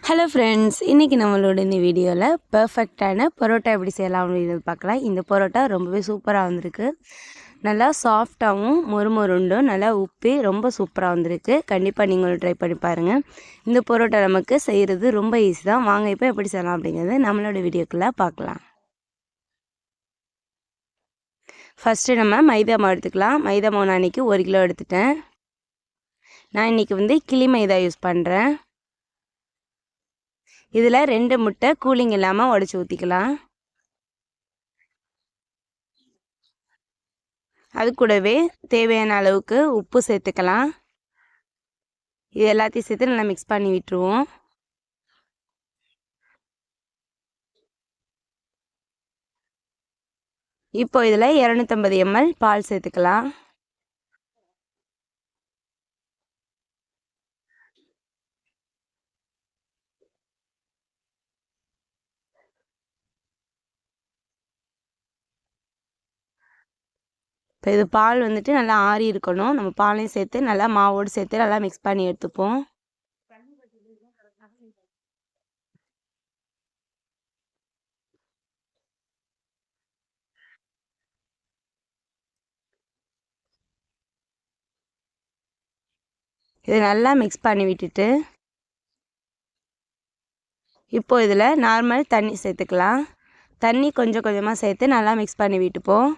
Hello friends, இன்றைக்கி நம்மளோட இந்த வீடியோவில் பர்ஃபெக்டான பரோட்டா எப்படி செய்யலாம் அப்படின்னு பார்க்கலாம். இந்த பரோட்டா ரொம்பவே சூப்பராக வந்திருக்கு. நல்லா சாஃப்டாகவும் மொறுமொருண்டும் நல்லா உப்பி ரொம்ப சூப்பராக வந்திருக்கு. கண்டிப்பாக நீங்களும் ட்ரை பண்ணி பாருங்கள். இந்த பரோட்டா நமக்கு செய்கிறது ரொம்ப ஈஸி தான். வாங்க இப்போ எப்படி செய்யலாம் அப்படிங்கிறது நம்மளோட வீடியோக்குள்ளே பார்க்கலாம். ஃபஸ்ட்டு நம்ம மைதா மாவு எடுத்துக்கலாம். மைதா மாவு நான் இன்றைக்கி 1 கிலோ எடுத்துட்டேன். நான் இன்றைக்கி கிளி மைதா யூஸ் பண்ணுறேன். இதில் 2 முட்டை கூலிங் இல்லாமல் உடச்சி ஊற்றிக்கலாம். அது கூடவே தேவையான அளவுக்கு உப்பு சேர்த்துக்கலாம். இது எல்லாத்தையும் சேர்த்து நல்லா மிக்ஸ் பண்ணி விட்டுருவோம். இப்போ இதில் 250 ml பால் சேர்த்துக்கலாம். இப்போ இது பால் நல்லா ஆறி இருக்கணும். நம்ம பாலையும் சேர்த்து நல்லா மாவோடு சேர்த்து நல்லா மிக்ஸ் பண்ணி எடுத்துப்போம். இது நல்லா மிக்ஸ் பண்ணி விட்டுட்டு இப்போ இதில் நார்மல் தண்ணி சேர்த்துக்கலாம். தண்ணி கொஞ்சம் கொஞ்சமாக சேர்த்து நல்லா மிக்ஸ் பண்ணி விட்டுப்போம்.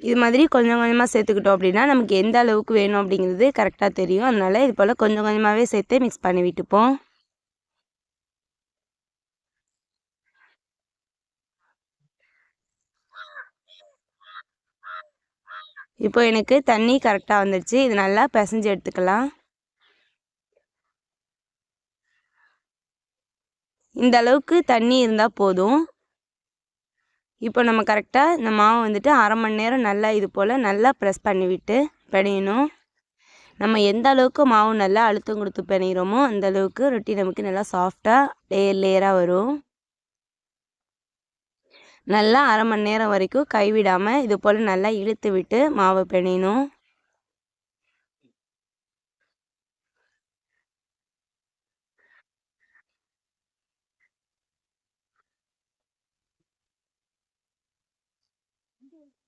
இது மாதிரி கொஞ்சம் கொஞ்சமாக சேர்த்துக்கிட்டோம் அப்படின்னா நமக்கு எந்த அளவுக்கு வேணும் அப்படிங்கிறது கரெக்டாக தெரியும். அதனால் இது போல் கொஞ்சம் கொஞ்சமாகவே சேர்த்து மிக்ஸ் பண்ணி விட்டுப்போம். இப்போ எனக்கு தண்ணி கரெக்டாக வந்துடுச்சு. இது நல்லா பிசைஞ்சு எடுத்துக்கலாம். இந்த அளவுக்கு தண்ணி இருந்தால் போதும். இப்போ நம்ம கரெக்டாக இந்த மாவு 1/2 மணி நேரம் நல்லா இது போல் நல்லா ப்ரெஸ் பண்ணிவிட்டு பிணையணும். நம்ம எந்த அளவுக்கு மாவு நல்லா அழுத்தம் கொடுத்து பிணைகிறோமோ அந்த அளவுக்கு ரொட்டி நமக்கு நல்லா சாஃப்டாக லேயராக வரும். நல்லா 1/2 மணி நேரம் வரைக்கும் கைவிடாமல் இது போல் நல்லா இழுத்து விட்டு மாவை பிணையணும்.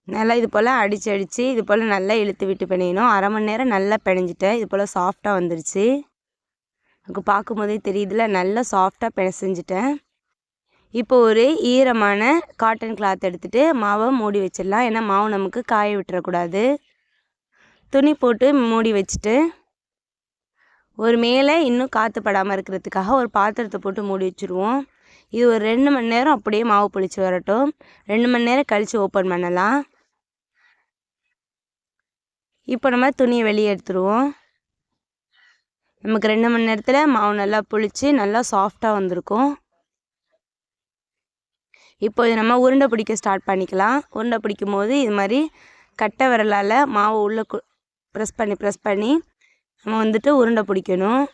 நல்லா இது போல் அடித்து இது போல் நல்லா இழுத்து விட்டு பிணையணும். 1/2 மணி நேரம் நல்லா பிணைஞ்சிட்டேன். இது போல் சாஃப்டாக வந்துருச்சு. எனக்கு பார்க்கும்போதே தெரியுதுல, நல்லா சாஃப்டாக பிசைஞ்சிட்டேன். இப்போ ஒரு ஈரமான காட்டன் கிளாத் எடுத்துகிட்டு மாவை மூடி வச்சிடலாம். ஏன்னா மாவு நமக்கு காய விட்டுறக்கூடாது. துணி போட்டு மூடி வச்சுட்டு ஒரு மேலே இன்னும் காற்று படாமல் இருக்கிறதுக்காக ஒரு பாத்திரத்தை போட்டு மூடி வச்சுருவோம். இது ஒரு 2 மணி நேரம் அப்படியே மாவு புளிச்சு வரட்டும். 2 மணி நேரம் கழித்து ஓப்பன் பண்ணலாம். இப்போ நம்ம துணியை வெளியே எடுத்துருவோம். நமக்கு 2 மணி நேரத்தில் மாவு நல்லா புளிச்சு நல்லா சாஃப்டாக வந்திருக்கும். இப்போ இது நம்ம உருண்டை பிடிக்க ஸ்டார்ட் பண்ணிக்கலாம். உருண்டை பிடிக்கும் போது இது மாதிரி கட்டை விரலால் மாவு உள்ளே ப்ரெஸ் பண்ணி நம்ம உருண்டை பிடிக்கணும்.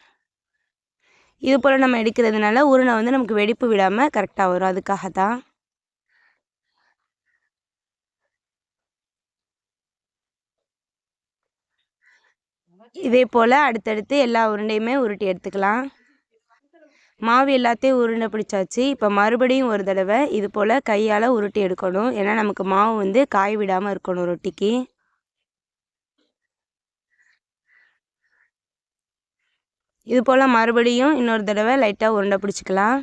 இது போல் நம்ம எடுக்கிறதுனால உருண்டை நமக்கு வெடிப்பு விடாமல் கரெக்டாக வரும். அதுக்காக தான். இதே போல் அடுத்தடுத்து எல்லா உருண்டையுமே உருட்டி எடுத்துக்கலாம். மாவு எல்லாத்தையும் உருண்டை பிடிச்சாச்சு. இப்போ மறுபடியும் ஒரு தடவை இது போல் கையால் உருட்டி எடுக்கணும். ஏன்னா நமக்கு மாவு காய விடாமல் இருக்கணும் ரொட்டிக்கு. இது போல் மறுபடியும் இன்னொரு தடவை லைட்டாக உருண்டை பிடிச்சிக்கலாம்.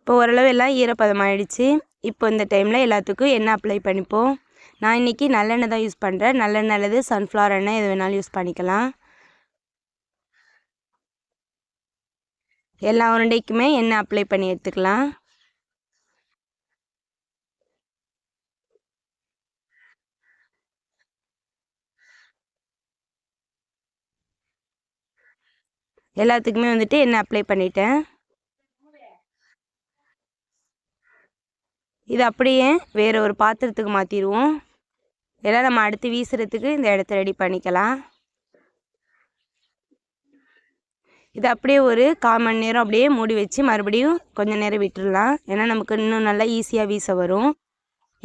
இப்போ ஓரளவு எல்லாம் ஈரப்பதமாகிடுச்சு. இப்போ இந்த டைமில் எல்லாத்துக்கும் எண்ணெய் அப்ளை பண்ணிப்போம். நான் இன்றைக்கி நல்லெண்ணெய் தான் யூஸ் பண்ணுறேன். நல்லெண்ணெய் அல்லது சன்ஃப்ளவர் எண்ணெய் எது வேணாலும் யூஸ் பண்ணிக்கலாம். எல்லா உருண்டைக்குமே எண்ணெய் அப்ளை பண்ணி எடுத்துக்கலாம். எல்லாத்துக்குமே எண்ணெய் அப்ளை பண்ணிட்டேன். இது அப்படியே வேறு ஒரு பாத்திரத்துக்கு மாற்றிடுவோம். எல்லாம் நம்ம அடுத்து வீசுறதுக்கு இந்த இடத்த ரெடி பண்ணிக்கலாம். இது அப்படியே ஒரு 1/4 மணி நேரம் அப்படியே மூடி வச்சு மறுபடியும் கொஞ்சம் நேரம் விட்டுடலாம். ஏன்னா நமக்கு இன்னும் நல்லா ஈஸியாக வீச வரும்.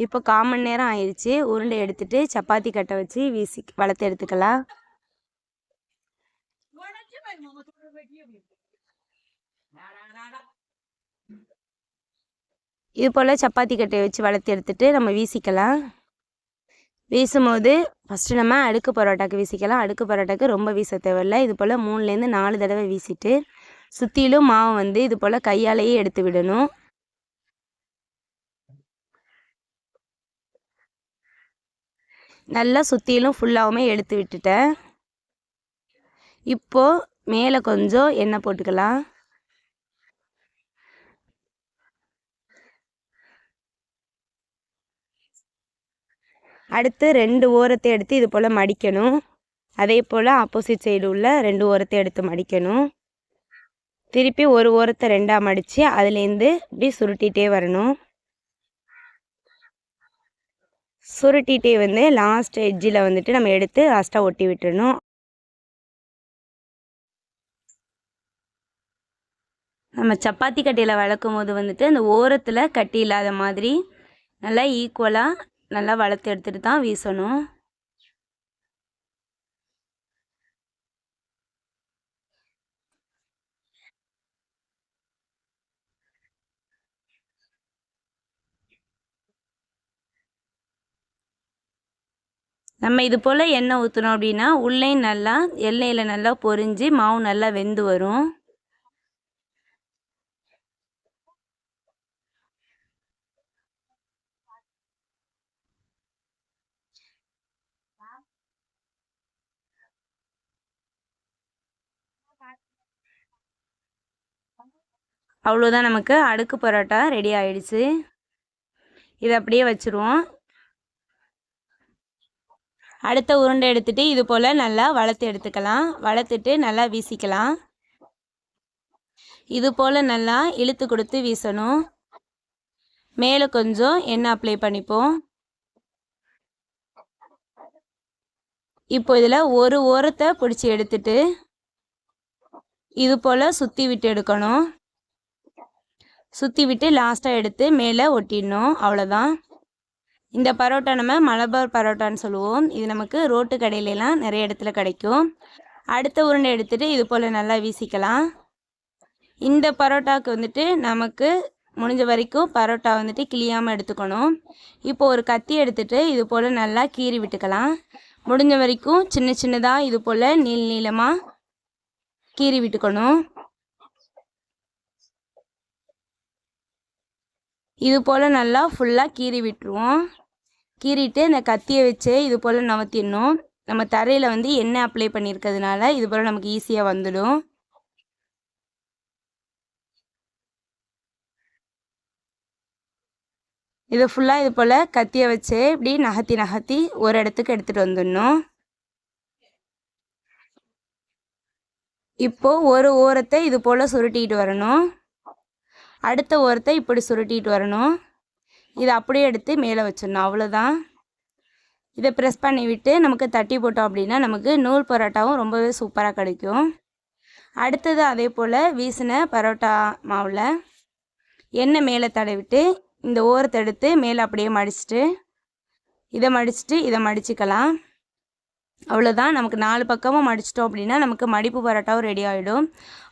இப்போ 1/4 மணி நேரம் ஆயிடுச்சு. உருண்டை எடுத்துட்டு சப்பாத்தி கட்டை வச்சு வீசி வளர்த்து எடுத்துக்கலாம். இது போல் சப்பாத்தி கட்டையை வச்சு வளர்த்து எடுத்துட்டு நம்ம வீசிக்கலாம். வீசும்போது ஃபஸ்ட்டு நம்ம அடுக்கு பரோட்டாக்கு வீசிக்கலாம். அடுக்கு பரோட்டாக்கு ரொம்ப வீச தேவையில்லை. இது போல் 3லேருந்து 4 தடவை வீசிட்டு சுற்றிலும் மாவு வந்து இது போல் கையாலேயே எடுத்து விடணும். நல்லா சுற்றிலும் ஃபுல்லாகவுமே எடுத்து விட்டுட்டேன். இப்போது மேலே கொஞ்சம் எண்ணெய் போட்டுக்கலாம். அடுத்து 2 ஓரத்தை எடுத்து இது போல் மடிக்கணும். அதே போல் ஆப்போசிட் சைடு உள்ள 2 ஓரத்தை எடுத்து மடிக்கணும். திருப்பி ஒரு ஓரத்தை 2ஆக மடித்து அதுலேருந்து இப்படி சுருட்டிகிட்டே வரணும். சுருட்டிகிட்டே வந்து லாஸ்ட் எட்ஜில் வந்துட்டு நம்ம எடுத்து லாஸ்ட்டாக ஒட்டி விட்டுறணும். நம்ம சப்பாத்தி கட்டையில் வளர்க்கும் போது வந்துட்டு அந்த ஓரத்தில் கட்டி இல்லாத மாதிரி நல்லா ஈக்குவலாக நல்லா வளர்த்து எடுத்துகிட்டு தான் வீசணும். நம்ம இது போல் எண்ணெய் ஊற்றினோம் அப்படின்னா உள்ளேயும் நல்லா எண்ணெயில் நல்லா பொரிஞ்சு மாவு நல்லா வெந்து வரும். அவ்வளோதான், நமக்கு அடுக்கு பரோட்டா ரெடி ஆயிடுச்சு. இதை அப்படியே வச்சுருவோம். அடுத்த உருண்டை எடுத்துகிட்டு இது போல் நல்லா வளர்த்து எடுத்துக்கலாம். வளர்த்துட்டு நல்லா வீசிக்கலாம். இது போல் நல்லா இழுத்து கொடுத்து வீசணும். மேலே கொஞ்சம் எண்ணெய் அப்ளை பண்ணிப்போம். இப்போ இதில் ஒரு ஓரத்தை பிடிச்சி எடுத்துட்டு இது போல் சுற்றி விட்டு எடுக்கணும். சுற்றி விட்டு லாஸ்ட்டாக எடுத்து மேலே ஒட்டிடணும். அவ்வளோதான். இந்த பரோட்டா நம்ம மலபார் பரோட்டான்னு சொல்லுவோம். இது நமக்கு ரோட்டு கடையிலலாம் நிறைய இடத்துல கிடைக்கும். அடுத்த உருண்டை எடுத்துகிட்டு இது போல் நல்லா வீசிக்கலாம். இந்த பரோட்டாவுக்கு வந்துட்டு நமக்கு முடிஞ்ச வரைக்கும் பரோட்டா வந்துட்டு கிளியாமல் எடுத்துக்கணும். இப்போ ஒரு கத்தி எடுத்துகிட்டு இது போல் நல்லா கீறி விட்டுக்கலாம். முடிஞ்ச வரைக்கும் சின்ன சின்னதாக இது போல் நீளமாக கீறி விட்டுக்கணும். இது போல் நல்லா ஃபுல்லாக கீறி விட்டுருவோம். கீறிட்டு இந்த கத்தியை வச்சு இது போல் நவத்திடணும். நம்ம தரையில் வந்து எண்ணெய் அப்ளை பண்ணியிருக்கிறதுனால இது போல் நமக்கு ஈஸியாக வந்துடும். இது ஃபுல்லாக இது போல் கத்தியை வச்சு இப்படி நகர்த்தி ஒரு இடத்துக்கு எடுத்துகிட்டு வந்துடணும். இப்போது ஒரு ஓரத்தை இது போல் சுருட்டிகிட்டு வரணும். அடுத்த ஓரத்தை இப்படி சுருட்டிகிட்டு வரணும். இதை அப்படியே எடுத்து மேலே வச்சிடணும். அவ்வளோதான். இதை ப்ரெஸ் பண்ணி விட்டு நமக்கு தட்டி போட்டோம் அப்படின்னா நமக்கு நூல் பரோட்டாவும் ரொம்பவே சூப்பராக கிடைக்கும். அடுத்தது அதே போல் வீசின பரோட்டா மாவில் எண்ணெய் மேலே தடவிட்டு இந்த ஓரத்தை எடுத்து மேலே அப்படியே மடிச்சுட்டு இதை மடிச்சுக்கலாம். அவ்வளோதான். நமக்கு 4 பக்கமும் மடிச்சிட்டோம் அப்படின்னா நமக்கு மடிப்பு பரோட்டாவும் ரெடி ஆகிடும்.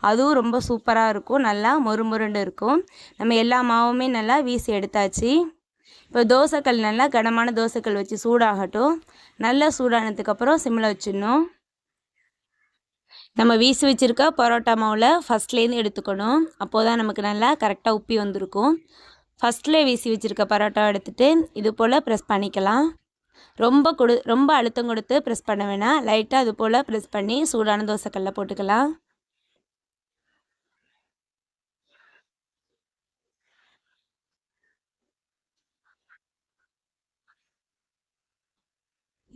அதுவும் ரொம்ப சூப்பராக இருக்கும். நல்லா மொறுமொருண்டு இருக்கும். நம்ம எல்லா மாவுமே நல்லா வீசி எடுத்தாச்சு. இப்போ தோசைக்கல் நல்லா கனமான தோசைக்கல் வச்சு சூடாகட்டும். நல்லா சூடானதுக்கப்புறம் சிம்மில் வச்சிடணும். நம்ம வீசி வச்சுருக்க பரோட்டா மாவில் ஃபஸ்ட்லேருந்து எடுத்துக்கணும். அப்போது தான் நமக்கு நல்லா கரெக்டாக உப்பி வந்திருக்கும். ஃபஸ்ட்லேயே வீசி வச்சுருக்க பரோட்டா எடுத்துகிட்டு இது போல் ப்ரெஸ் பண்ணிக்கலாம். ரொம்ப அழுத்தம் கொடுத்து ப்ரெஸ் பண்ண வேணாம். லைட்டாக அது போல் ப்ரெஸ் பண்ணி சூடான தோசைக்கல்ல போட்டுக்கலாம்.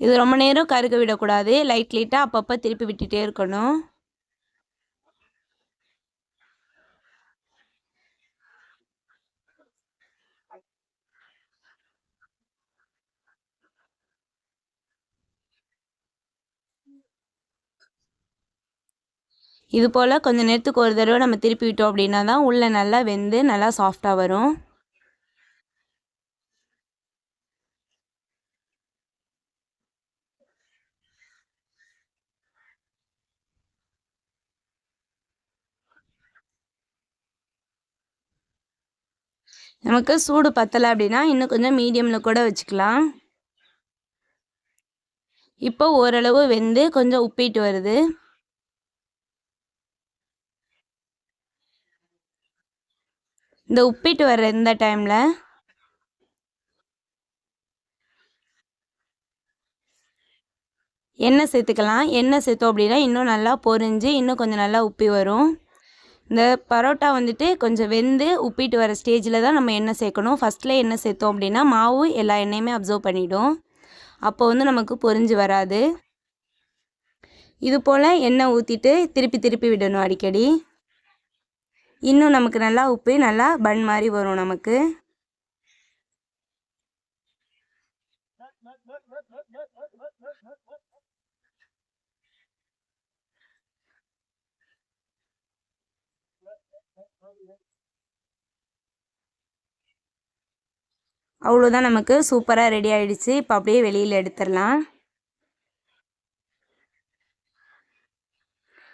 இது ரொம்ப நேரம் கருக விடக்கூடாது. லைட்டாக அப்பப்போ திருப்பி விட்டுட்டே இருக்கணும். இது போல் கொஞ்சம் நேரத்துக்கு ஒரு தடவை நம்ம திருப்பி விட்டோம் அப்படின்னா தான் உள்ளே நல்லா வெந்து நல்லா சாஃப்டாக வரும். நமக்கு சூடு பத்தலை அப்படின்னா இன்னும் கொஞ்சம் மீடியமில் கூட வச்சுக்கலாம். இப்போ ஓரளவு வெந்து கொஞ்சம் உப்பிட்டு வருது. இந்த உப்பிட்டு வர்ற இந்த டைமில் எண்ணெய் சேர்த்துக்கலாம். எண்ணெய் சேர்த்தோம் அப்படின்னா இன்னும் நல்லா பொரிஞ்சு இன்னும் கொஞ்சம் நல்லா உப்பி வரும். இந்த பரோட்டா வந்துட்டு கொஞ்சம் வெந்து உப்பிட்டு வர ஸ்டேஜில் தான் நம்ம எண்ணெய் சேர்க்கணும். ஃபஸ்ட்டில் எண்ணெய் சேர்த்தோம் அப்படின்னா மாவு எல்லா எண்ணெயுமே அப்சர்வ் பண்ணிவிடும். அப்போ வந்து நமக்கு பொரிஞ்சு வராது. இது போல் எண்ணெய் ஊற்றிட்டு திருப்பி திருப்பி விடணும் அடிக்கடி. இன்னும் நமக்கு நல்லா உப்பி நல்லா பன் மாதிரி வரும் நமக்கு. அவ்வளோதான், நமக்கு சூப்பராக ரெடி ஆகிடுச்சு. இப்போ அப்படியே வெளியில் எடுத்துடலாம்.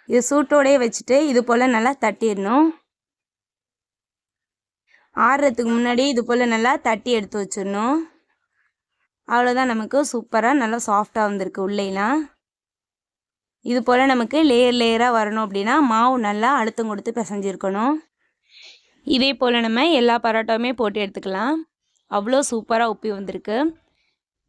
இது சூட்டோடையே வச்சுட்டு இது போல் நல்லா தட்டிடணும். ஆறுறதுக்கு முன்னாடி இது போல் நல்லா தட்டி எடுத்து வச்சிடணும். அவ்வளோதான், நமக்கு சூப்பராக நல்லா சாஃப்டாக வந்திருக்கு உள்ளேலாம். இது போல் நமக்கு லேயர் லேயராக வரணும் அப்படின்னா மாவு நல்லா அழுத்தம் கொடுத்து பிசைஞ்சிருக்கணும். இதே போல் நம்ம எல்லா பரோட்டாவுமே போட்டு எடுத்துக்கலாம். அவ்வளோ சூப்பராக உப்பி வந்திருக்கு.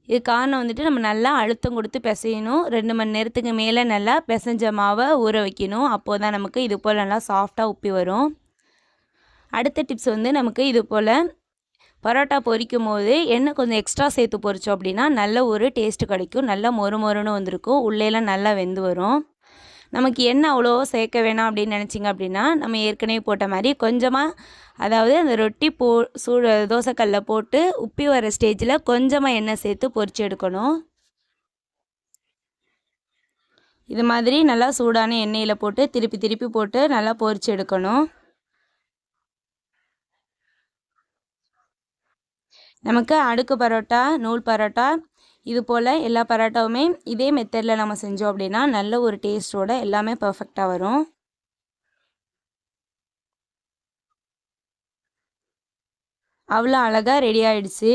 இது காரணம் வந்துட்டு நம்ம நல்லா அழுத்தம் கொடுத்து பிசையணும். 2 மணி நேரத்துக்கு மேலே நல்லா பிசைஞ்ச மாவை ஊற வைக்கணும். அப்போது தான் நமக்கு இது போல் நல்லா சாஃப்டாக உப்பி வரும். அடுத்த டிப்ஸ் வந்து நமக்கு இது போல் பரோட்டா பொரிக்கும் போது எண்ணெய் கொஞ்சம் எக்ஸ்ட்ரா சேர்த்து பொரித்தோம் அப்படின்னா நல்ல ஒரு டேஸ்ட்டு கிடைக்கும். நல்லா மொறு மொறுன்னு வந்திருக்கும். உள்ளேலாம் நல்லா வெந்து வரும். நமக்கு எண்ணெய் அவ்வளோ சேர்க்க வேணாம் அப்படின்னு நினச்சிங்க அப்படின்னா நம்ம ஏற்கனவே போட்ட மாதிரி கொஞ்சமாக, அதாவது அந்த ரொட்டி தோசைக்கல்லில் போட்டு உப்பி வர ஸ்டேஜில் கொஞ்சமாக எண்ணெய் சேர்த்து பொரிச்சு எடுக்கணும். இது மாதிரி நல்லா சூடான எண்ணெயில் போட்டு திருப்பி திருப்பி போட்டு நல்லா பொரிச்சு எடுக்கணும். நமக்கு அடுக்கு பரோட்டா, நூல் பரோட்டா, இது போல் எல்லா பரோட்டாவுமே இதே மெத்தடில் நம்ம செஞ்சோம் அப்படின்னா நல்ல ஒரு டேஸ்ட்டோட எல்லாமே பர்ஃபெக்டாக வரும். அவ்வளோ அழகாக ரெடி ஆகிடுச்சு.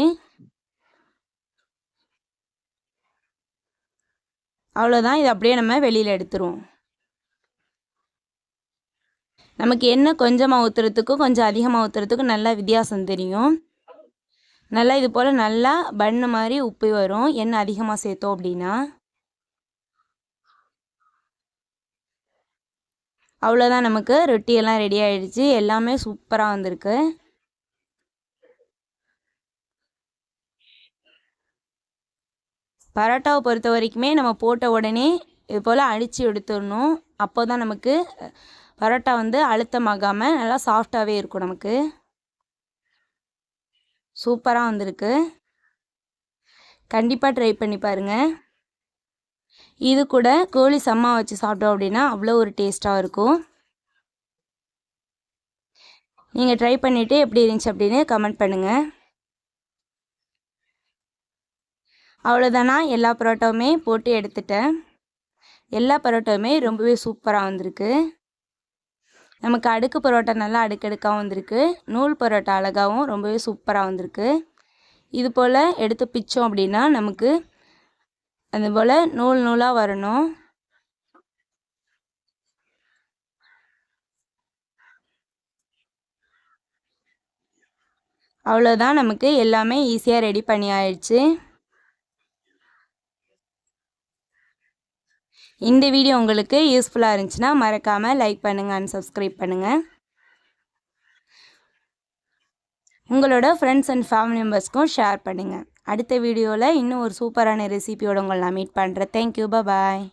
அவ்வளோதான், இது அப்படியே நம்ம வெளியில் எடுத்துருவோம். நமக்கு எண்ணெய் கொஞ்சமாக ஊற்றுறதுக்கும் கொஞ்சம் அதிகமாக ஊற்றுறதுக்கும் நல்லா வித்தியாசம் தெரியும். நல்லா இது போல் நல்லா பன்னு மாதிரி உப்பி வரும் எண்ணெய் அதிகமாக சேர்த்தோம் அப்படின்னா. அவ்வளோதான், நமக்கு ரொட்டியெல்லாம் ரெடி ஆகிடுச்சு. எல்லாமே சூப்பராக வந்திருக்கு. பரோட்டாவை பொறுத்த வரைக்குமே நம்ம போட்ட உடனே இது போல் அடித்து எடுத்துடணும். அப்போ தான் நமக்கு பரோட்டா வந்து அழுத்தமாகாமல் நல்லா சாஃப்டாகவே இருக்கும். நமக்கு சூப்பராக வந்திருக்கு. கண்டிப்பாக ட்ரை பண்ணி பாருங்கள். இது கூட கோழி சம்மா வச்சு சாப்பிட்டோம் அப்படின்னா அவ்வளோ ஒரு டேஸ்ட்டாக இருக்கும். நீங்கள் ட்ரை பண்ணிவிட்டு எப்படி இருந்துச்சு அப்படின்னு கமெண்ட் பண்ணுங்கள். அவ்வளோதானா, எல்லா பரோட்டாவுமே போட்டு எடுத்துட்டேன். எல்லா பரோட்டாவுமே ரொம்பவே சூப்பராக வந்திருக்கு. நமக்கு அடுக்கு பரோட்டா நல்லா அடுக்கடுக்காகவும் வந்திருக்கு. நூல் பரோட்டா அழகாகவும் ரொம்பவே சூப்பராக வந்திருக்கு. இது போல் எடுத்து பிச்சோம் அப்படின்னா நமக்கு அது போல் நூல் நூலாக வரணும். அவ்வளோதான், நமக்கு எல்லாமே ஈஸியாக ரெடி பண்ணி ஆயிடுச்சு. இந்த வீடியோ உங்களுக்கு யூஸ்ஃபுல்லாக இருந்துச்சுன்னா மறக்காமல் லைக் பண்ணுங்கள் அண்ட் சப்ஸ்கிரைப் பண்ணுங்கள். உங்களோட ஃப்ரெண்ட்ஸ் அண்ட் ஃபேமிலி மெம்பர்ஸ்க்கும் ஷேர் பண்ணுங்கள். அடுத்த வீடியோவில் இன்னும் ஒரு சூப்பரான ரெசிபியோடு உங்களை நான் மீட் பண்ணுறேன். தேங்க்யூ, பாய்.